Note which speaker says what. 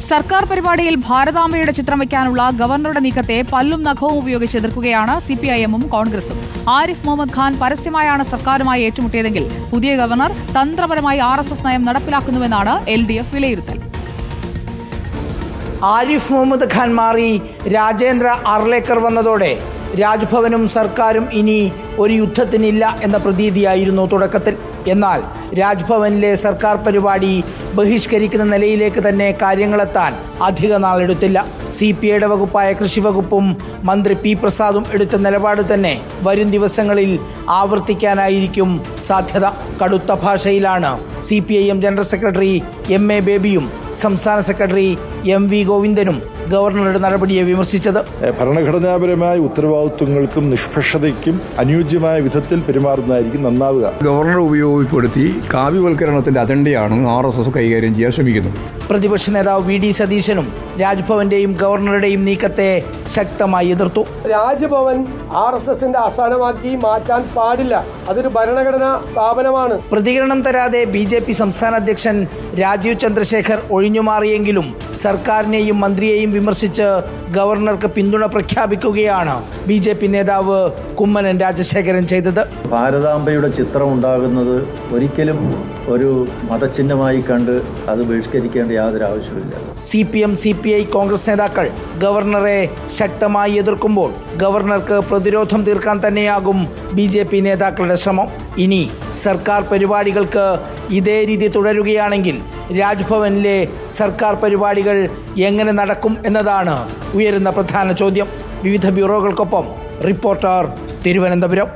Speaker 1: സർക്കാർ പരിപാടിയിൽ ഭാരതാംബയുടെ ചിത്രം വയ്ക്കാനുള്ള ഗവർണറുടെ നീക്കത്തെ പല്ലും നഖവും ഉപയോഗിച്ച് എതിർക്കുകയാണ് സിപിഐഎമ്മും കോൺഗ്രസും. ആരിഫ് മുഹമ്മദ് ഖാൻ പരസ്യമായാണ് സർക്കാരുമായി ഏറ്റുമുട്ടിയതെങ്കിൽ പുതിയ ഗവർണർ തന്ത്രപരമായി RSS നയം നടപ്പിലാക്കുന്നുവെന്നാണ് LDF വിലയിരുത്തൽ.
Speaker 2: ആരിഫ് മുഹമ്മദ് ഖാൻ മാറി രാജേന്ദ്ര അർലേക്കർ വന്നതോടെ രാജ്ഭവനും സർക്കാരും ഇനി ഒരു യുദ്ധത്തിനില്ല എന്ന പ്രതീതിയായിരുന്നു തുടക്കത്തിൽ. എന്നാൽ രാജ്ഭവനിലെ സർക്കാർ പരിപാടി ബഹിഷ്കരിക്കുന്ന നിലയിലേക്ക് തന്നെ കാര്യങ്ങളെത്താൻ അധിക നാളെടുത്തില്ല. CPIയുടെ വകുപ്പായ കൃഷി വകുപ്പും മന്ത്രി P പ്രസാദും എടുത്ത നിലപാട് തന്നെ വരും ദിവസങ്ങളിൽ ആവർത്തിക്കാനായിരിക്കും സാധ്യത. കടുത്ത ഭാഷയിലാണ് CPIM ജനറൽ സെക്രട്ടറി MA ബേബിയും സംസ്ഥാന സെക്രട്ടറി MV ഗോവിന്ദനും ഗവർണറുടെ നടപടിയെ വിമർശിച്ചത്.
Speaker 3: ഭരണഘടനാപരമായ ഉത്തരവാദിത്വങ്ങൾക്കും നിഷ്പക്ഷതയ്ക്കും അനുയോജ്യമായ വിധത്തിൽ പെരുമാറുന്നതായിരിക്കും നന്നാവുക.
Speaker 4: ഗവർണറെ ഉപയോഗപ്പെടുത്തി കാവ്യവൽക്കരണത്തിന്റെ അജണ്ടയാണ് RSS കൈകാര്യം ചെയ്യാൻ ശ്രമിക്കുന്നത്.
Speaker 2: പ്രതിപക്ഷ നേതാവ് VD സതീശനും രാജ്ഭവന്റെയും ഗവർണറുടെയും നീക്കത്തെ ശക്തമായി എതിർത്തു.
Speaker 5: രാജ്ഭവൻ RSSന്റെ ആസ്ഥാനമാക്കി മാറ്റാൻ പാടില്ല. അതൊരു ഭരണഘടനാ സ്ഥാപനമാണ്.
Speaker 2: പ്രതികരണം തരാതെ BJP സംസ്ഥാന അധ്യക്ഷൻ രാജീവ് ചന്ദ്രശേഖർ ഒഴിഞ്ഞുമാറിയെങ്കിലും സർക്കാരിനെയും മന്ത്രിയെയും വിമർശിച്ച് ഗവർണർക്ക് പിന്തുണ പ്രഖ്യാപിക്കുകയാണ് BJP നേതാവ് കുമ്മനം രാജശേഖരൻ ചെയ്തത്.
Speaker 6: ഭാരതാംബയുടെ ചിത്രം ഉണ്ടാകുന്നത് ഒരിക്കലും ഒരു മതചിഹ്നമായി കണ്ട് അത് ബഹിഷ്കരിക്കേണ്ട യാതൊരു ആവശ്യമില്ല.
Speaker 2: CPM CPI കോൺഗ്രസ് നേതാക്കൾ ഗവർണറെ ശക്തമായി എതിർക്കുമ്പോൾ ഗവർണർക്ക് പ്രതിരോധം തീർക്കാൻ തന്നെയാകും BJP നേതാക്കളുടെ ശ്രമം. ഇനി സർക്കാർ പരിപാടികൾക്ക് ഇതേ രീതി തുടരുകയാണെങ്കിൽ രാജ്ഭവനിലെ സർക്കാർ പരിപാടികൾ എങ്ങനെ നടക്കും എന്നതാണ് ഉയരുന്ന പ്രധാന ചോദ്യം. വിവിധ ബ്യൂറോകൾക്കൊപ്പം റിപ്പോർട്ടർ, തിരുവനന്തപുരം.